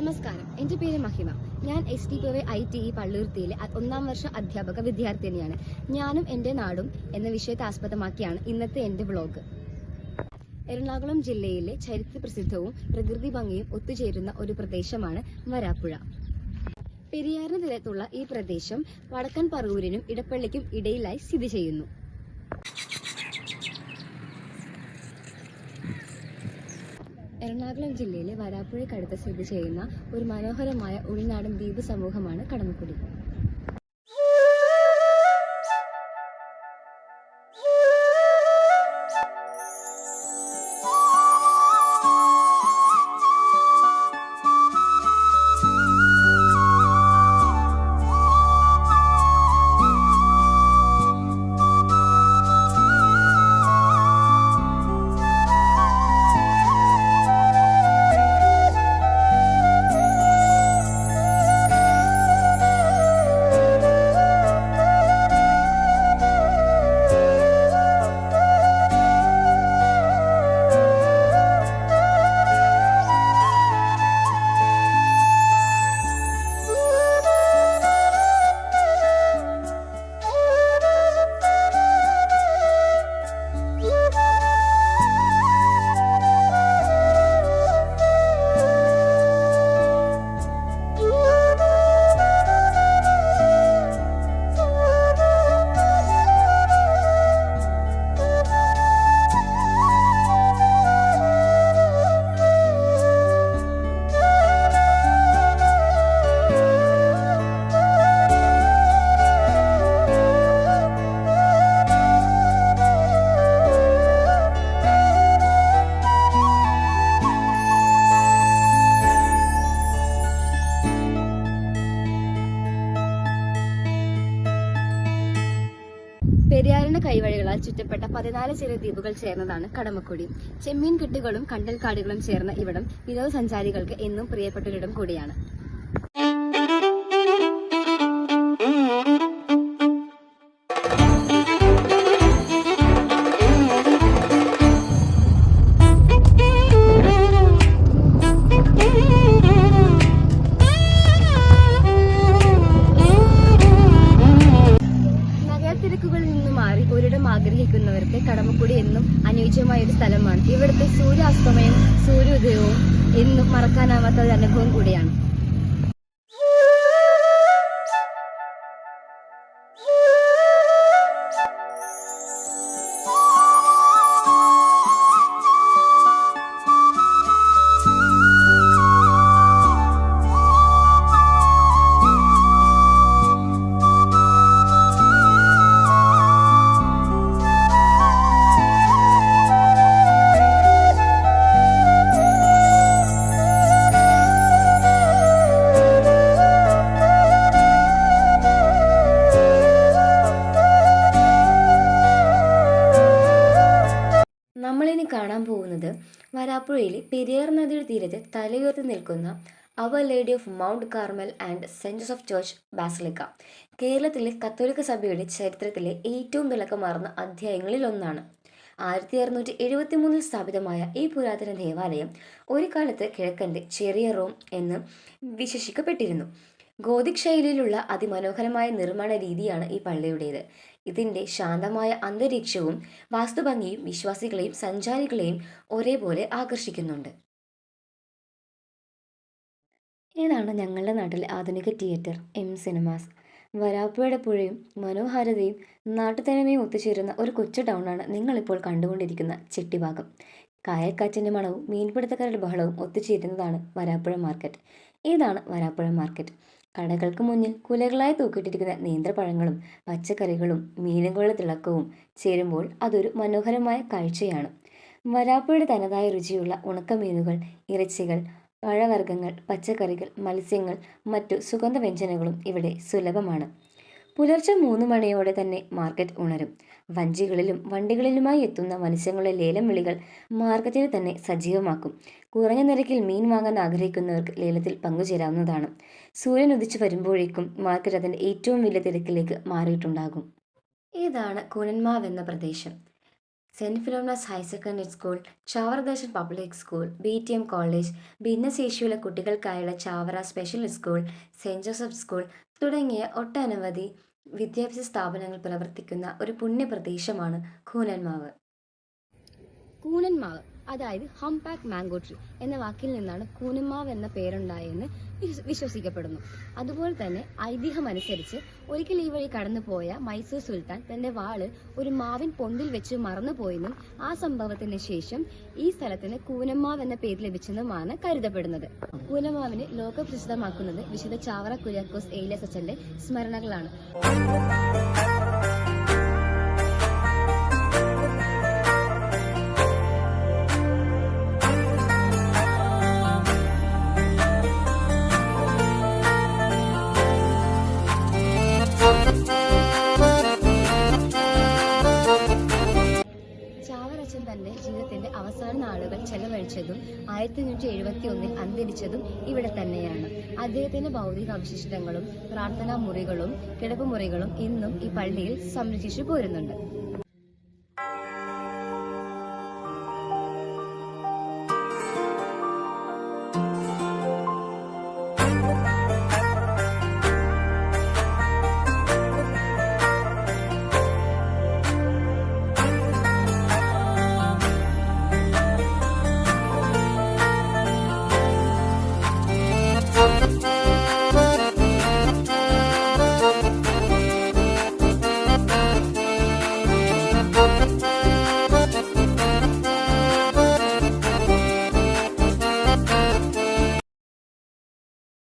നമസ്കാരം, എൻ്റെ പേര് മഹിമ. ഞാൻ STPOA ITE പള്ളുരുത്തിയിലെ 1ാം വർഷ അധ്യാപക വിദ്യാർത്ഥിനിയാണ്. ഞാനും എൻ്റെ നാടും എന്ന വിഷയത്തെ ആസ്പദമാക്കിയാണ് ഇന്നത്തെ എൻ്റെ വ്ലോഗ്. എറണാകുളം ജില്ലയിലെ ചരിത്ര പ്രസിദ്ധവും പ്രകൃതി ഭംഗിയും ഒത്തുചേരുന്ന ഒരു പ്രദേശമാണ് വരാപ്പുഴ. പെരിയാറിന് തീരത്തുള്ള ഈ പ്രദേശം വടക്കൻ പറവൂരിനും ഇടപ്പള്ളിക്കും ഇടയിലായി സ്ഥിതി ചെയ്യുന്നു. എറണാകുളം ജില്ലയിലെ വരാപ്പുഴയ്ക്കടുത്ത് സ്ഥിതി ചെയ്യുന്ന ഒരു മനോഹരമായ ഉൾനാടൻ ദ്വീപ് സമൂഹമാണ് കടമക്കുടി. പെരിയാറിന്റെ കൈവഴികളാൽ ചുറ്റപ്പെട്ട 14 ചെറിയ ദ്വീപുകൾ ചേർന്നതാണ് കടമക്കുടി. ചെമ്മീൻ കെട്ടുകളും കണ്ടൽക്കാടുകളും ചേർന്ന ഇവിടം വിനോദസഞ്ചാരികൾക്ക് എന്നും പ്രിയപ്പെട്ടൊരിടം കൂടിയാണ്. ഒരിടം ആഗ്രഹിക്കുന്നവർക്ക് കടമക്കുടി എന്നും അനുയോജ്യമായ ഒരു സ്ഥലമാണ്. ഇവിടുത്തെ സൂര്യാസ്തമയവും സൂര്യോദയവും എന്നും മറക്കാനാവാത്ത ഒരു അനുഭവം കൂടിയാണ്. നമ്മളിനി കാണാൻ പോകുന്നത് വരാപ്പുഴയിലെ പെരിയാർ നദിയുടെ തീരത്ത് തലയുയർത്തി നിൽക്കുന്ന Our Lady of Mount Carmel and Saint Joseph Church Basilica. കേരളത്തിലെ കത്തോലിക്ക സഭയുടെ ചരിത്രത്തിലെ ഏറ്റവും തിളക്കമാർന്ന അധ്യായങ്ങളിൽ ഒന്നാണ്. 1673 സ്ഥാപിതമായ ഈ പുരാതന ദേവാലയം ഒരു കാലത്ത് കിഴക്കൻ്റെ ചെറിയ റോം എന്ന് വിശേഷിക്കപ്പെട്ടിരുന്നു. ഗോതിക് ശൈലിയിലുള്ള അതിമനോഹരമായ നിർമ്മാണ രീതിയാണ് ഈ പള്ളിയുടേത്. ഇതിൻ്റെ ശാന്തമായ അന്തരീക്ഷവും വാസ്തുഭംഗിയും വിശ്വാസികളെയും സഞ്ചാരികളെയും ഒരേപോലെ ആകർഷിക്കുന്നുണ്ട്. ഇതാണ് ഞങ്ങളുടെ നാട്ടിലെ ആധുനിക തിയേറ്റർ സിനിമാസ്. വരാപ്പുഴയുടെ പുഴയും മനോഹാരിതയും നാട്ടുതനിമയും ഒത്തുചേരുന്ന ഒരു കൊച്ചു ടൗണാണ് നിങ്ങളിപ്പോൾ കണ്ടുകൊണ്ടിരിക്കുന്ന ചെട്ടിഭാഗം. കായൽക്കാറ്റിൻ്റെ മണവും മീൻപിടുത്തക്കാരുടെ ബഹളവും ഒത്തുചേരുന്നതാണ് വരാപ്പുഴ മാർക്കറ്റ്. ഇതാണ് വരാപ്പുഴ മാർക്കറ്റ്. കടകൾക്ക് മുന്നിൽ കുലകളായി തൂക്കിയിട്ടിരിക്കുന്ന നേന്ത്രപ്പഴങ്ങളും പച്ചക്കറികളും മീനുകളുടെ തിളക്കവും ചേരുമ്പോൾ അതൊരു മനോഹരമായ കാഴ്ചയാണ്. വരാപ്പുഴയുടെ തനതായ രുചിയുള്ള ഉണക്കമീനുകൾ, ഇറച്ചികൾ, പഴവർഗ്ഗങ്ങൾ, പച്ചക്കറികൾ, മത്സ്യങ്ങൾ, മറ്റു സുഗന്ധവ്യഞ്ജനങ്ങളും ഇവിടെ സുലഭമാണ്. പുലർച്ചെ 3 മണിയോടെ തന്നെ മാർക്കറ്റ് ഉണരും. വഞ്ചികളിലും വണ്ടികളിലുമായി എത്തുന്ന മത്സ്യങ്ങളുടെ ലേലം വിളികൾ മാർക്കറ്റിൽ തന്നെ സജീവമാക്കും. കുറഞ്ഞ നിരക്കിൽ മീൻ വാങ്ങാൻ ആഗ്രഹിക്കുന്നവർക്ക് ലേലത്തിൽ പങ്കുചേരാവുന്നതാണ്. സൂര്യൻ ഉദിച്ചു വരുമ്പോഴേക്കും മാർക്കറ്റ് അതിൻ്റെ ഏറ്റവും വലിയ തിരക്കിലേക്ക് മാറിയിട്ടുണ്ടാകും. ഇതാണ് കൂനന്മാവ് എന്ന പ്രദേശം. Saint Philomena's higher secondary school, Chavaradarshan public school, BTM college, ഭിന്നശേഷിയുള്ള കുട്ടികൾക്കായുള്ള Chavara special school, Saint Joseph school തുടങ്ങിയ ഒട്ടനവധി വിദ്യാഭ്യാസ സ്ഥാപനങ്ങൾ പ്രവർത്തിക്കുന്ന ഒരു പുണ്യപ്രദേശമാണ് കൂനൻമാവ്. കൂനൻമാവ് അതായത് ഹംപാക്ക് മാംഗോ ട്രീ എന്ന വാക്കിൽ നിന്നാണ് കൂനന്മാവ് എന്ന പേരുണ്ടായെന്ന് വിശ്വസിക്കപ്പെടുന്നു. അതുപോലെ തന്നെ ഐതിഹ്യമനുസരിച്ച് ഒരിക്കൽ ഈ വഴി കടന്നുപോയ മൈസൂർ സുൽത്താൻ തന്റെ വാള് ഒരു മാവിൻ പൊന്തിൽ വെച്ച് മറന്നുപോയെന്നും ആ സംഭവത്തിന് ശേഷം ഈ സ്ഥലത്തിന് കൂനമ്മാവ് എന്ന പേര് ലഭിച്ചെന്നുമാണ് കരുതപ്പെടുന്നത്. കൂനമ്മാവിനെ ലോകപ്രസിദ്ധമാക്കുന്നത് വിശുദ്ധ ചാവറ കുര്യാക്കോസ് ഏലിയാസ് അച്ഛന്റെ സ്മരണകളാണ്. ചാവറച്ചൻ തന്റെ ജീവിതത്തിന്റെ അവസാന നാളുകൾ ചെലവഴിച്ചതും 1571 അന്തരിച്ചതും ഇവിടെ തന്നെയാണ്. അദ്ദേഹത്തിന്റെ ഭൗതിക അവശിഷ്ടങ്ങളും പ്രാർത്ഥനാ മുറികളും കിടപ്പുമുറികളും ഇന്നും ഈ പള്ളിയിൽ സംരക്ഷിച്ചു പോരുന്നുണ്ട്.